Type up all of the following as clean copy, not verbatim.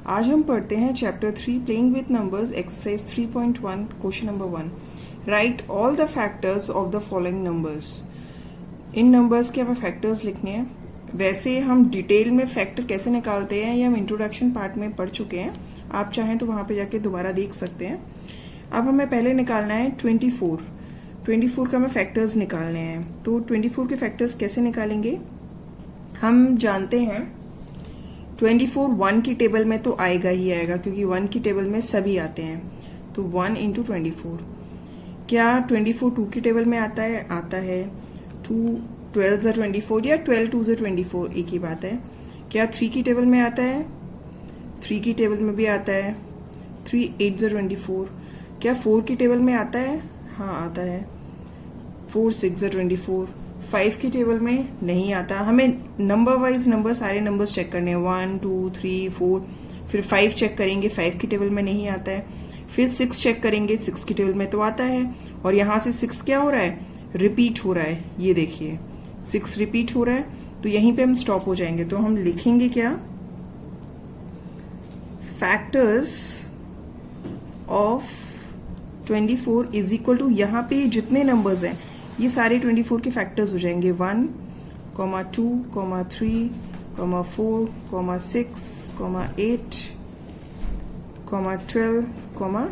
आज हम पढ़ते हैं chapter 3 playing with numbers exercise 3.1 question number 1। Right all the factors of the following numbers. In numbers के हमें फैक्टर्स लिखने हैं। वैसे हम डिटेल में फैक्टर कैसे निकालते हैं ये हम इंट्रोडक्शन पार्ट में पढ़ चुके हैं, आप चाहें तो वहां पे जाके दोबारा देख सकते हैं। अब हमें पहले निकालना है 24 का हमें फैक्टर्स निकालने हैं। तो 24 के फैक्टर्स कैसे निकालेंगे, हम जानते हैं 24 1 की टेबल में तो आएगा ही आएगा, क्योंकि 1 की टेबल में सभी आते हैं। तो 1 इंटू 24। क्या 24 2 की टेबल में आता है? आता है। 2 12 ज़ा 24 या 12 2 ज़ा 24 एक ही बात है। क्या 3 की टेबल में आता है? 3 की टेबल में भी आता है। 3 8 ज़ा 24। क्या 4 की टेबल में आता है? हाँ आता है। 4 6 ज़ा 24। 5 की टेबल में नहीं आता। हमें नंबर वाइज नंबर सारे नंबर्स चेक करने हैं, 1 2 3 4। फिर 5 चेक करेंगे, 5 की टेबल में नहीं आता है। फिर 6 चेक करेंगे, 6 की टेबल में तो आता है। और यहां से 6 क्या हो रहा है? रिपीट हो रहा है। ये देखिए 6 रिपीट हो रहा है, तो यहीं पे हम स्टॉप हो जाएंगे। तो हम लिखेंगे क्या? Factors of 24 is equal to, यहां पे जितने नंबर्स हैं ये सारे 24 के फैक्टर्स हो जाएंगे। 1, 2, 3, 4, 6, 8, 12,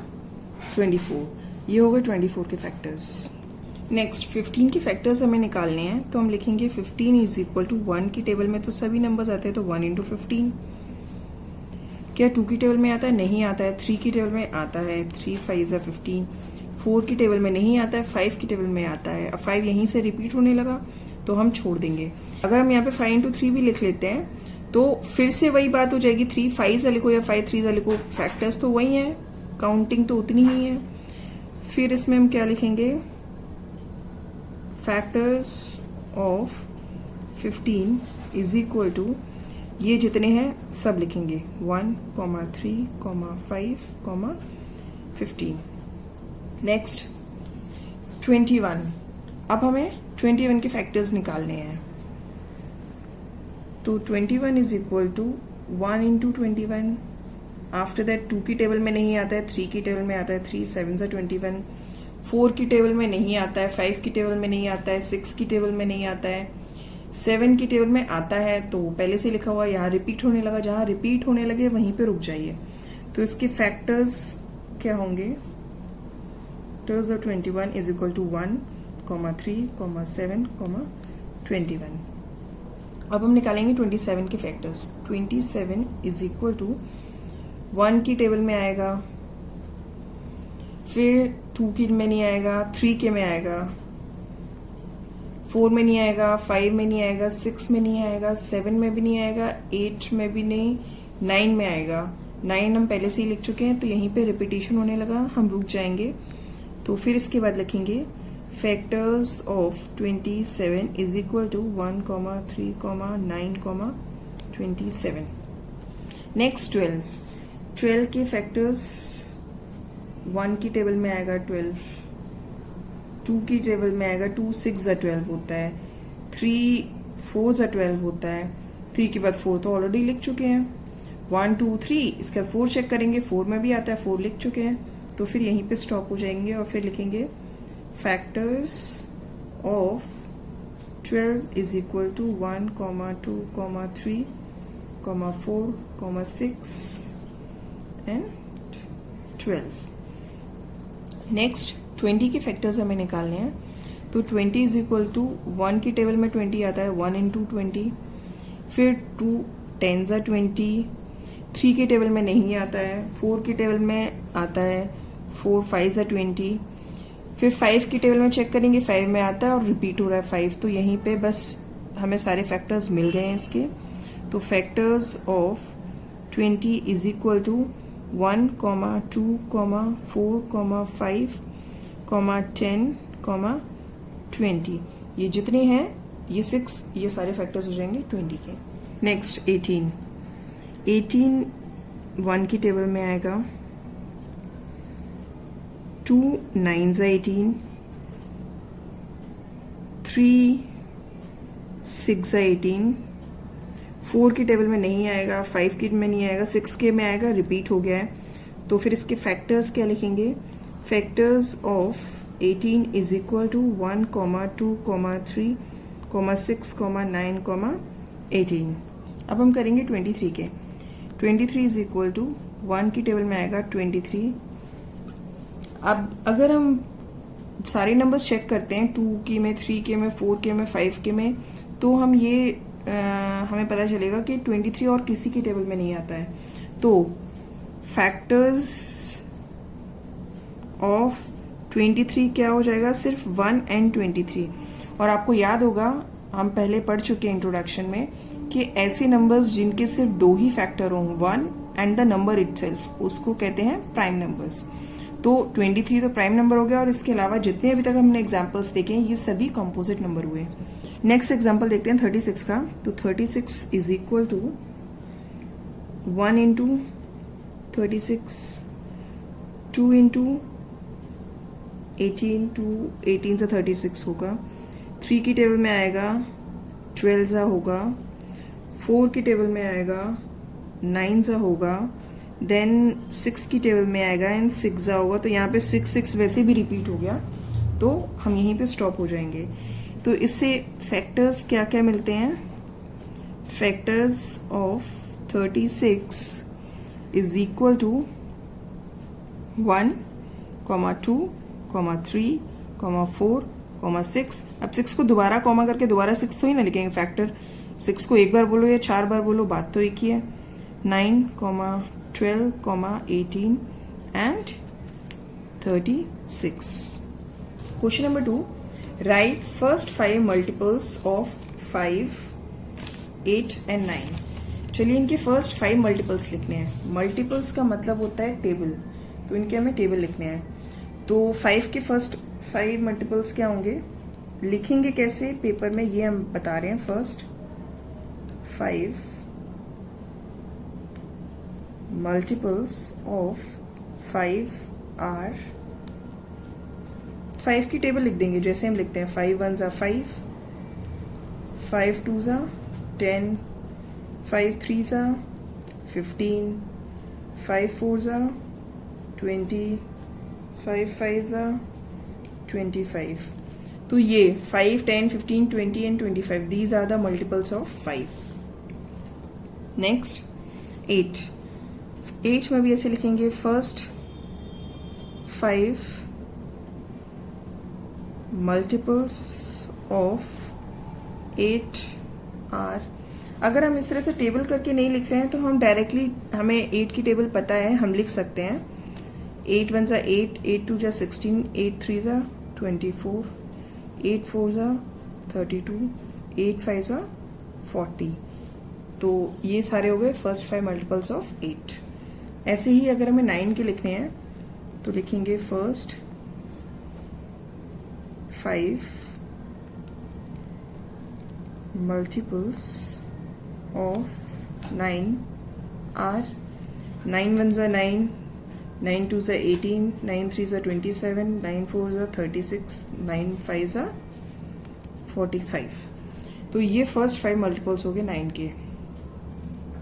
24। ये हो गए 24 के फैक्टर्स। नेक्स्ट 15 के फैक्टर्स हमें निकालने हैं। तो हम लिखेंगे 15 इज इक्वल टू 1 की टेबल में तो सभी नंबर्स आते हैं, तो 1 इंटू 15। क्या 2 की टेबल में आता है? नहीं आता है। 3 की टेबल में आता है। 3 5 ज़ा 15। 4 की टेबल में नहीं आता है। 5 की टेबल में आता है। अब 5 यहीं से रिपीट होने लगा तो हम छोड़ देंगे। अगर हम यहाँ पे 5 इंटू 3 भी लिख लेते हैं तो फिर से वही बात हो जाएगी, 3 5 ज़ा लिखो या 5 3 ज़ा लिखो, फैक्टर्स तो वही है, काउंटिंग तो उतनी ही है। फिर इसमें हम क्या लिखेंगे? Factors of 15 is equal to, ये जितने हैं सब लिखेंगे, 1, 3, 5, 15। नेक्स्ट 21। अब हमें 21 के फैक्टर्स निकालने हैं। तो 21 is equal to 1 into 21। After that 2 की टेबल में नहीं आता है, 3 की टेबल में आता है। 3 7 ज़ा 21। 4 की टेबल में नहीं आता है। 5 की टेबल में नहीं आता है। 6 की टेबल में नहीं आता है। 7 की टेबल में आता है, तो पहले से लिखा हुआ यहाँ रिपीट होने लगा, जहां रिपीट होने लगे वहीं पे रुक जाइए। तो इसके फैक्टर्स क्या होंगे? 21 इज इक्वल टू 1, 3, 7, 21। अब हम निकालेंगे 27 के फैक्टर्स। 27 इज इक्वल टू 1 की टेबल में आएगा, फिर 2 की में नहीं आएगा, 3 के में आएगा, 4 में नहीं आएगा, 5 में नहीं आएगा, 6 में नहीं आएगा, 7 में भी नहीं आएगा, 8 में भी नहीं, 9 में आएगा। 9 हम पहले से ही लिख चुके हैं, तो यहीं पे रिपीटेशन होने लगा, हम रुक जाएंगे। तो फिर इसके बाद लिखेंगे factors of 27 is equal to 1, 3, 9, 27। Next 12 के फैक्टर्स। 1 की टेबल में आएगा 12, 2 की टेबल में आएगा 2 6 ज़ा 12 होता है, 3 4 ज़ा 12 होता है। 3 के बाद 4 तो ऑलरेडी लिख चुके हैं। 1 2 3, इसके बाद 4 चेक करेंगे, 4 में भी आता है, 4 लिख चुके हैं। तो फिर यहीं पे स्टॉप हो जाएंगे और फिर लिखेंगे factors of 12 is equal to 1, 2, 3, 4, 6 and 12। Next 20 के फैक्टर्स हमें निकालने हैं। तो 20 इज इक्वल टू 1 की टेबल में 20 आता है, 1 इंटू 20। फिर 2 10 ज़ा 20। 3 की टेबल में नहीं आता है। 4 की टेबल में आता है, 4 5 ज़ा 20। फिर 5 की टेबल में चेक करेंगे, 5 में आता है और रिपीट हो रहा है 5। तो यहीं पे बस हमें सारे फैक्टर्स मिल गए हैं इसके। तो factors of 20 is equal to 1, 2, 4, 5, 10, 20। ये जितने हैं, ये 6, ये सारे फैक्टर्स हो जाएंगे 20 के। नेक्स्ट 18 1 की टेबल में आएगा, 2 9 ज़ा 18, 3 6 ज़ा 18, 4 की टेबल में नहीं आएगा, 5 की में नहीं आएगा, 6 के में आएगा, रिपीट हो गया है। तो फिर इसके फैक्टर्स क्या लिखेंगे? Factors of 18 is equal to 1, 2, 3, 6, 9, 18। अब हम करेंगे 23 के। 23 इज इक्वल टू 1 की टेबल में आएगा 23। अब अगर हम सारे नंबर्स चेक करते हैं 2 की में, 3 के में, 4 के में, 5 के में, तो हम ये हमें पता चलेगा कि 23 और किसी की टेबल में नहीं आता है। तो फैक्टर्स ऑफ 23 क्या हो जाएगा? सिर्फ 1 एंड 23। और आपको याद होगा, हम पहले पढ़ चुके हैं इंट्रोडक्शन में, कि ऐसे नंबर्स जिनके सिर्फ 2 ही फैक्टर हों, 1 एंड द नंबर इटसेल्फ, उसको कहते हैं प्राइम नंबर्स। तो 23 तो प्राइम नंबर हो गया, और इसके अलावा जितने अभी तक हमने एग्जाम्पल्स देखे हैं ये सभी कंपोजिट नंबर हुए। नेक्स्ट एग्जाम्पल देखते हैं 36 का। तो 36 is equal to 1 into 36, 2 into 18, 18 से 36 होगा। 3 की टेबल में आएगा 12 सा होगा, 4 की टेबल में आएगा 9 सा होगा, देन 6 की टेबल में आएगा एंड 6 सा होगा। तो यहाँ पे 6 6 वैसे भी रिपीट हो गया, तो हम यहीं पे स्टॉप हो जाएंगे। तो इससे फैक्टर्स क्या क्या मिलते हैं? Factors of 36 is equal to 1, 2, 3, 4, 6। अब 6 को दोबारा कॉमा करके दोबारा 6 तो ही ना लिखेंगे फैक्टर। 6 को एक बार बोलो या 4 बार बोलो, बात तो एक ही है। 9, 12, 18 and 36। Question number 2, right first 5 multiples of 5, 8 and 9। चलिए इनके फर्स्ट 5 मल्टीपल्स लिखने हैं। मल्टीपल्स का मतलब होता है टेबल, तो इनके हमें टेबल लिखने हैं। तो 5 के फर्स्ट 5 मल्टीपल्स क्या होंगे? लिखेंगे कैसे पेपर में ये हम बता रहे हैं। फर्स्ट 5 मल्टीपल्स ऑफ 5 आर, 5 की टेबल लिख देंगे जैसे हम लिखते हैं। 5 1 ज़ा 5, 5 2 ज़ा 10, 5 3 ज़ा 15, 5 4 ज़ा 20, 5 5 ज़ा 25। तो ये 5, 10, 15, 20 and 25, these are the multiples of 5। Next 8 में भी ऐसे लिखेंगे। First 5 multiples of 8 are. अगर हम इस तरह से टेबल करके नहीं लिख रहे हैं तो हम डायरेक्टली, हमें 8 की टेबल पता है, हम लिख सकते हैं 8 1 ज़ा 8, 8 2 ज़ा 16, 8 3 ज़ा 24, 8 4 ज़ा 32, 8 5 ज़ा 40। तो ये सारे हो गए फर्स्ट 5 मल्टीपल्स ऑफ 8। ऐसे ही अगर हमें 9 के लिखने हैं तो लिखेंगे फर्स्ट 5 मल्टीपल्स ऑफ 9 आर। 9 1 ज़ा 9, 9 2 ज़ा 18, 9 3 ज़ा 27, 9 4 ज़ा 36, 9 5 ज़ा 45। तो ये फर्स्ट 5 मल्टीपल्स हो गए 9 के।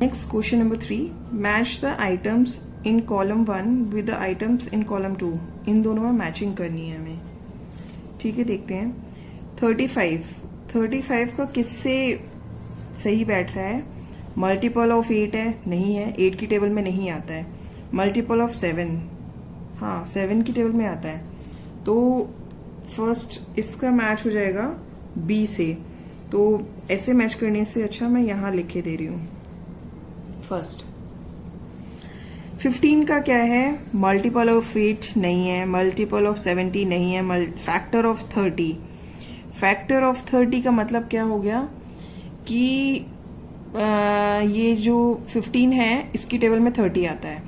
Next question number 3, match the items in column 1 with the items in column 2। इन दोनों में मैचिंग करनी है हमें। ठीक है, देखते हैं। 35 का किससे सही बैठ रहा है? मल्टीपल ऑफ 8 है? नहीं है, 8 की टेबल में नहीं आता है। मल्टीपल ऑफ 7, हाँ 7 की टेबल में आता है। तो फर्स्ट इसका मैच हो जाएगा बी से। तो ऐसे मैच करने से अच्छा मैं यहां लिखे दे रही हूं। फर्स्ट 15 का क्या है? मल्टीपल ऑफ 8 नहीं है, मल्टीपल ऑफ 70 नहीं है, फैक्टर ऑफ 30। फैक्टर ऑफ 30 का मतलब क्या हो गया कि ये जो 15 है इसकी टेबल में 30 आता है।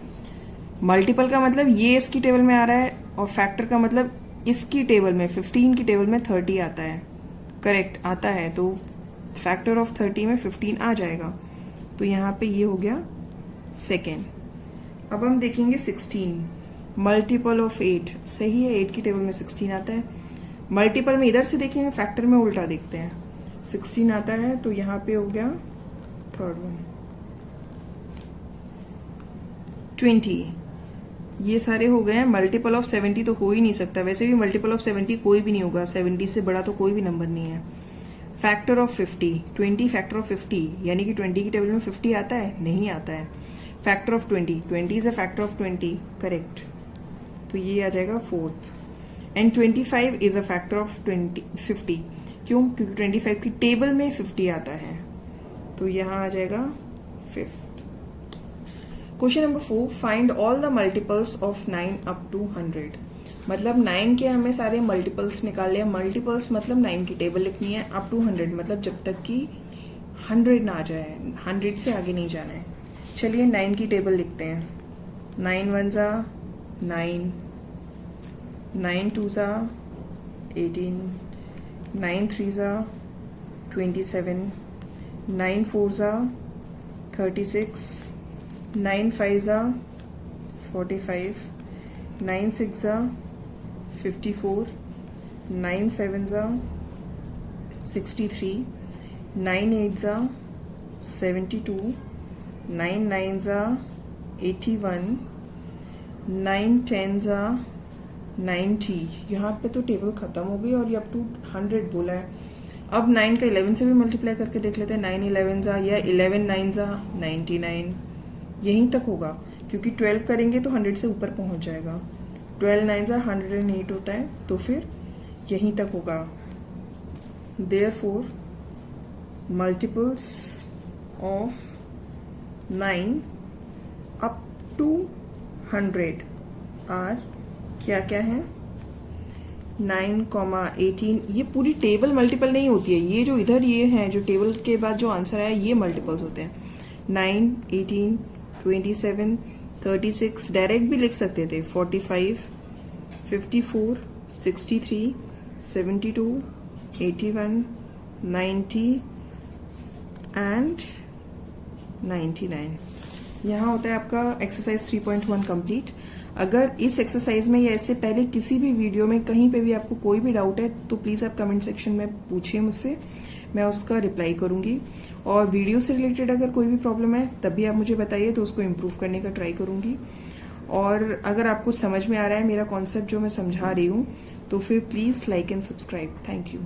मल्टीपल का मतलब ये इसकी टेबल में आ रहा है, और फैक्टर का मतलब इसकी टेबल में 15 की टेबल में 30 आता है। करेक्ट आता है, तो फैक्टर ऑफ 30 में 15 आ जाएगा। तो यहाँ पे ये हो गया सेकेंड। अब हम देखेंगे 16 मल्टीपल ऑफ 8। सही है, 8 की टेबल में 16 आता है। मल्टीपल में इधर से देखेंगे, फैक्टर में उल्टा देखते हैं। 16 आता है, तो यहाँ पे हो गया थर्ड वन 20, ये सारे हो गए हैं। मल्टीपल ऑफ 70 तो हो ही नहीं सकता, वैसे भी मल्टीपल ऑफ 70 कोई भी नहीं होगा, 70 से बड़ा तो कोई भी नंबर नहीं है। फैक्टर ऑफ 50, 20 फैक्टर ऑफ 50, यानी कि 20 की टेबल में 50 आता है, नहीं आता है। Factor of 20, 20 is a factor of 20, correct, तो ये आ जाएगा fourth. And 25 is a factor of 50, क्यों? क्योंकि 25 की टेबल में 50 आता है, तो यहां आ जाएगा fifth. Question number 4, find all the multiples of 9 up to 100। मतलब 9 के हमें सारे मल्टीपल्स निकाल लिया। मल्टीपल्स मतलब 9 की टेबल लिखनी है, अप टू 100 मतलब जब तक कि 100 ना आ जाए, 100 से आगे नहीं जाना है। चलिए 9 की टेबल लिखते हैं। 9 1 जा 9, 9 2 जा 18, 9 3 जा 27, 9 4 जा 36, 9 5 जा 45, 9 6 जा 54, 9 7 जा 63, 9 8 जा 72, 9 9 जा 81, 9 10 जा 90। यहाँ पे तो टेबल खत्म हो गई और ये अप टू 100 बोला है। अब 9 का 11 से भी मल्टीप्लाई करके देख लेते हैं। 9 11 जा या 11 9 जा 99, यहीं तक होगा, क्योंकि 12 करेंगे तो 100 से ऊपर पहुंच जाएगा। 12 9 जा 108 होता है, तो फिर यहीं तक होगा। Therefore, multiples of 9 up to 100 are क्या क्या है? 9, 18। ये पूरी टेबल मल्टीपल नहीं होती है, ये जो इधर ये है, जो टेबल के बाद जो आंसर है ये मल्टीपल्स होते हैं। 9 18 27 36, डायरेक्ट भी लिख सकते थे। 45 54 63 72 81 90 एंड 99। यहाँ होता है आपका एक्सरसाइज 3.1 कंप्लीट। अगर इस एक्सरसाइज में या इससे पहले किसी भी वीडियो में कहीं पे भी आपको कोई भी डाउट है तो प्लीज आप कमेंट सेक्शन में पूछिए मुझसे, मैं उसका रिप्लाई करूंगी। और वीडियो से रिलेटेड अगर कोई भी प्रॉब्लम है तब भी आप मुझे बताइए, तो उसको इम्प्रूव करने का ट्राई करूंगी। और अगर आपको समझ में आ रहा है मेरा कॉन्सेप्ट जो मैं समझा रही हूँ, तो फिर please like and subscribe. Thank you.